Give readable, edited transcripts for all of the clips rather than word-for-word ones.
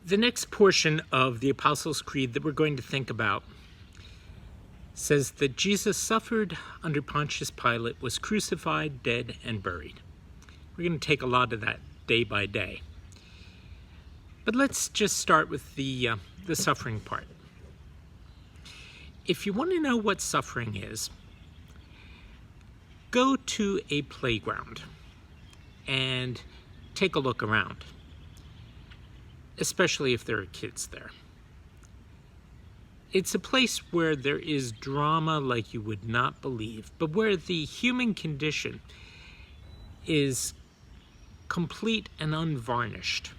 The next portion of the Apostles' Creed that we're going to think about says that Jesus suffered under Pontius Pilate, was crucified, dead, and buried. We're going to take a lot of that day by day. But let's just start with the suffering part. If you want to know what suffering is, go to a playground and take a look around, especially if there are kids there. It's a place where there is drama like you would not believe, but where the human condition is complete and unvarnished.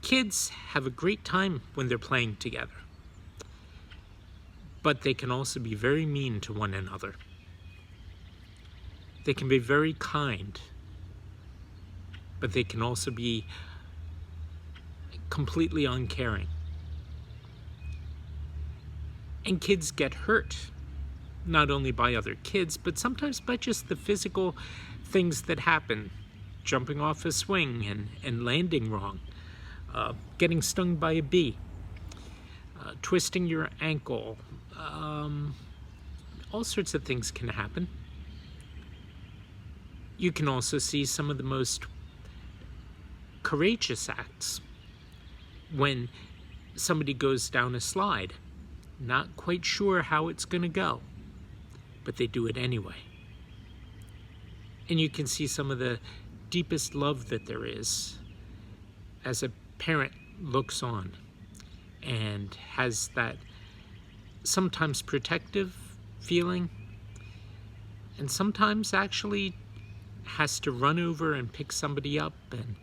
Kids have a great time when they're playing together, but they can also be very mean to one another. They can be very kind, but they can also be completely uncaring. And kids get hurt, not only by other kids, but sometimes by just the physical things that happen. Jumping off a swing and landing wrong, getting stung by a bee, twisting your ankle, all sorts of things can happen. You can also see some of the most courageous acts when somebody goes down a slide, not quite sure how it's going to go, but they do it anyway. And you can see some of the deepest love that there is as a parent looks on and has that sometimes protective feeling, and sometimes actually has to run over and pick somebody up and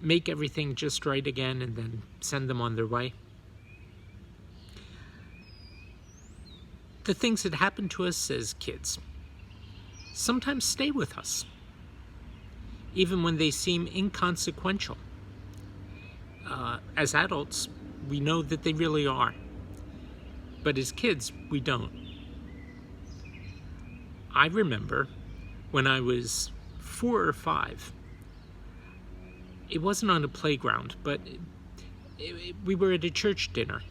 make everything just right again and then send them on their way. The things that happen to us as kids sometimes stay with us, even when they seem inconsequential. As adults, we know that they really are, but as kids, we don't. I remember when I was 4 or 5, it wasn't on a playground, but we were at a church dinner,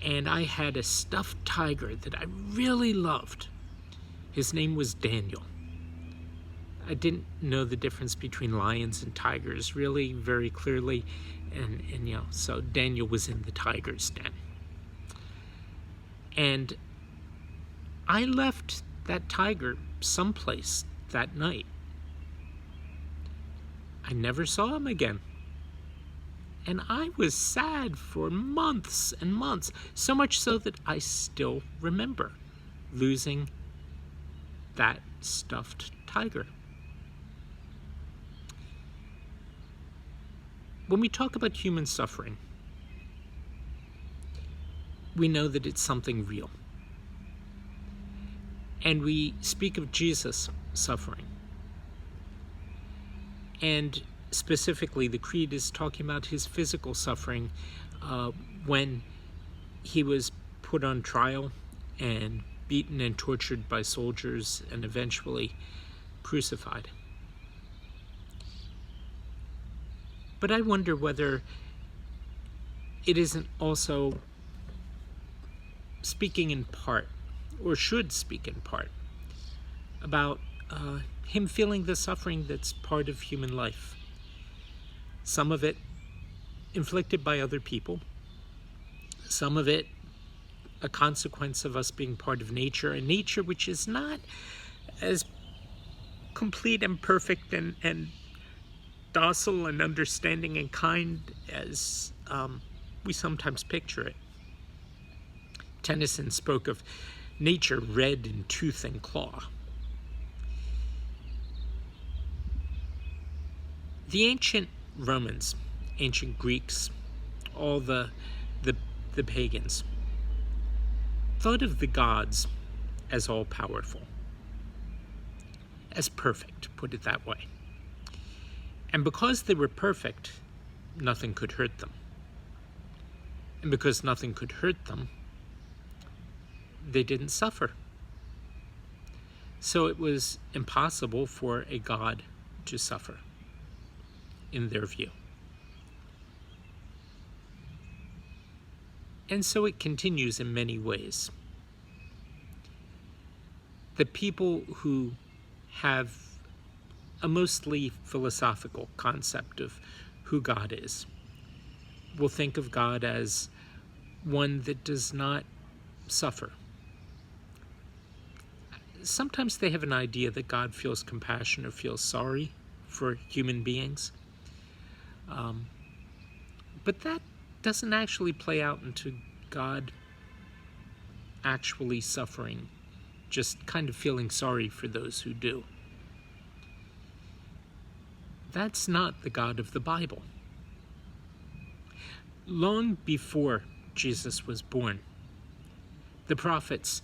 and I had a stuffed tiger that I really loved. His name was Daniel. I didn't know the difference between lions and tigers really very clearly, and so Daniel was in the tiger's den. And I left that tiger someplace that night. I never saw him again. And I was sad for months and months, so much so that I still remember losing that stuffed tiger. When we talk about human suffering, we know that it's something real. And we speak of Jesus suffering. And specifically, the Creed is talking about his physical suffering when he was put on trial and beaten and tortured by soldiers and eventually crucified. But I wonder whether it isn't also speaking in part, or should speak in part, about him feeling the suffering that's part of human life. Some of it inflicted by other people, some of it a consequence of us being part of nature, a nature which is not as complete and perfect and docile and understanding and kind as we sometimes picture it. Tennyson spoke of nature red in tooth and claw. The ancient Romans, ancient Greeks, all the pagans, thought of the gods as all-powerful, as perfect, put it that way. And because they were perfect, nothing could hurt them. And because nothing could hurt them, they didn't suffer. So it was impossible for a god to suffer, in their view. And so it continues in many ways. The people who have a mostly philosophical concept of who God is will think of God as one that does not suffer. Sometimes they have an idea that God feels compassion or feels sorry for human beings. But that doesn't actually play out into God actually suffering, just kind of feeling sorry for those who do. That's not the God of the Bible. Long before Jesus was born, the prophets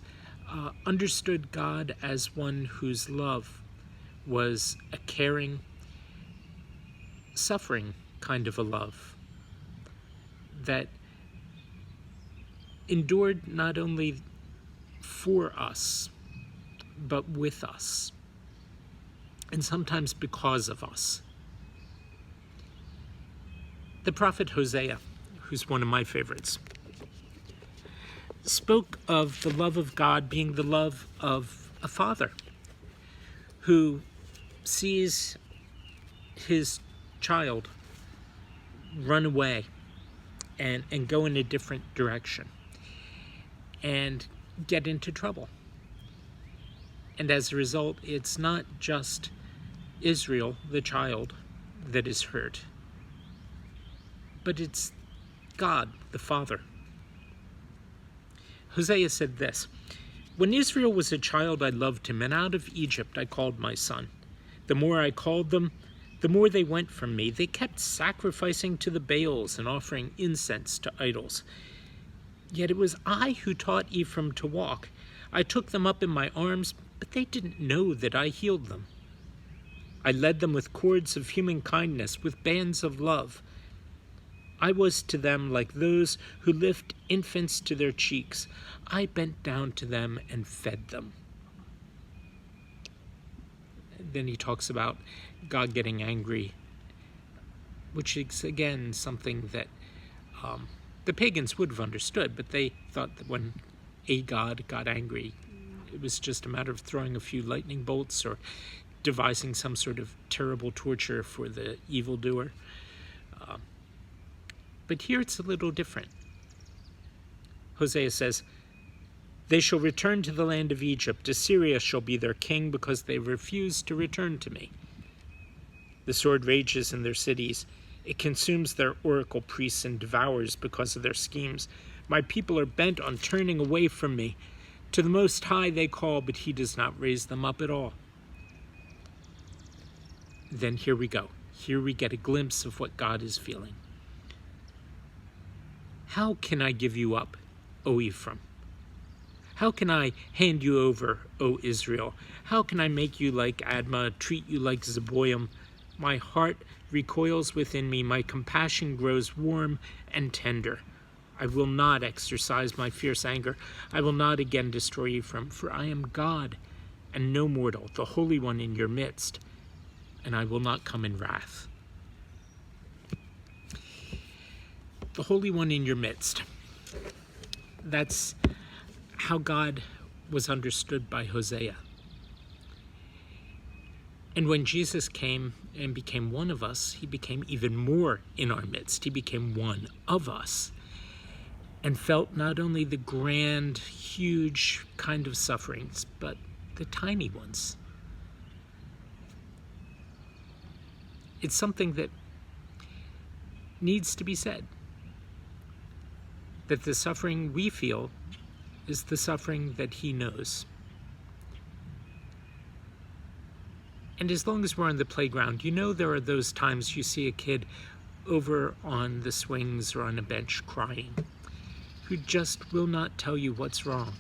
understood God as one whose love was a caring, suffering kind of a love that endured not only for us, but with us, and sometimes because of us. The prophet Hosea, who's one of my favorites, spoke of the love of God being the love of a father who sees his child run away and go in a different direction and get into trouble. And as a result, it's not just Israel, the child, that is hurt, but it's God, the Father. Hosea said this, "When Israel was a child, I loved him, and out of Egypt I called my son. The more I called them, the more they went from me. They kept sacrificing to the Baals and offering incense to idols. Yet it was I who taught Ephraim to walk. I took them up in my arms, but they didn't know that I healed them. I led them with cords of human kindness, with bands of love. I was to them like those who lift infants to their cheeks. I bent down to them and fed them." Then he talks about God getting angry, which is, again, something that the pagans would have understood, but they thought that when a god got angry, it was just a matter of throwing a few lightning bolts or devising some sort of terrible torture for the evildoer. But here it's a little different. Hosea says, "They shall return to the land of Egypt. Assyria shall be their king because they refuse to return to me. The sword rages in their cities. It consumes their oracle priests and devours because of their schemes. My people are bent on turning away from me. To the Most High they call, but he does not raise them up at all." Then here we go. Here we get a glimpse of what God is feeling. "How can I give you up, O Ephraim? How can I hand you over, O Israel? How can I make you like Admah, treat you like Zeboim? My heart recoils within me, my compassion grows warm and tender. I will not exercise my fierce anger. I will not again destroy Ephraim, for I am God and no mortal, the Holy One in your midst, and I will not come in wrath." The Holy One in your midst. That's how God was understood by Hosea. And when Jesus came and became one of us, he became even more in our midst. He became one of us and felt not only the grand, huge kind of sufferings, but the tiny ones. It's something that needs to be said, that the suffering we feel is the suffering that he knows. And as long as we're on the playground, you know there are those times you see a kid over on the swings or on a bench crying, who just will not tell you what's wrong,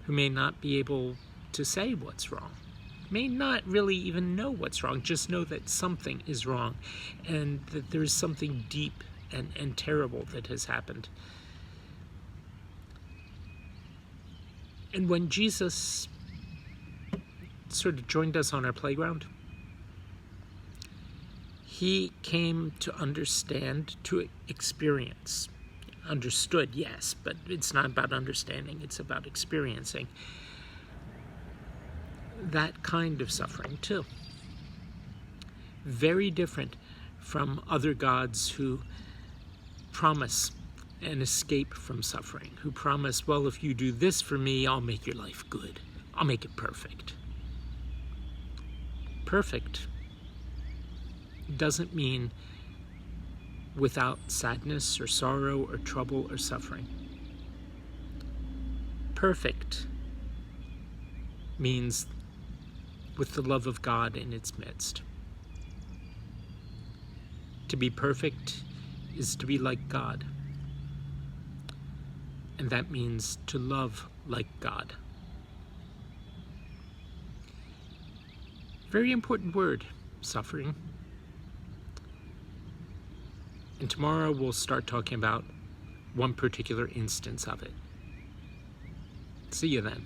who may not be able to say what's wrong, may not really even know what's wrong, just know that something is wrong and that there is something deep and terrible that has happened. And when Jesus sort of joined us on our playground, he came to understand, to experience understood, yes, but it's not about understanding, it's about experiencing that kind of suffering too. Very different from other gods who promise an escape from suffering, who promise, well, if you do this for me, I'll make your life good. I'll make it perfect. Perfect doesn't mean without sadness or sorrow or trouble or suffering. Perfect means with the love of God in its midst. To be perfect is to be like God. And that means to love like God. Very important word, suffering. And tomorrow we'll start talking about one particular instance of it. See you then.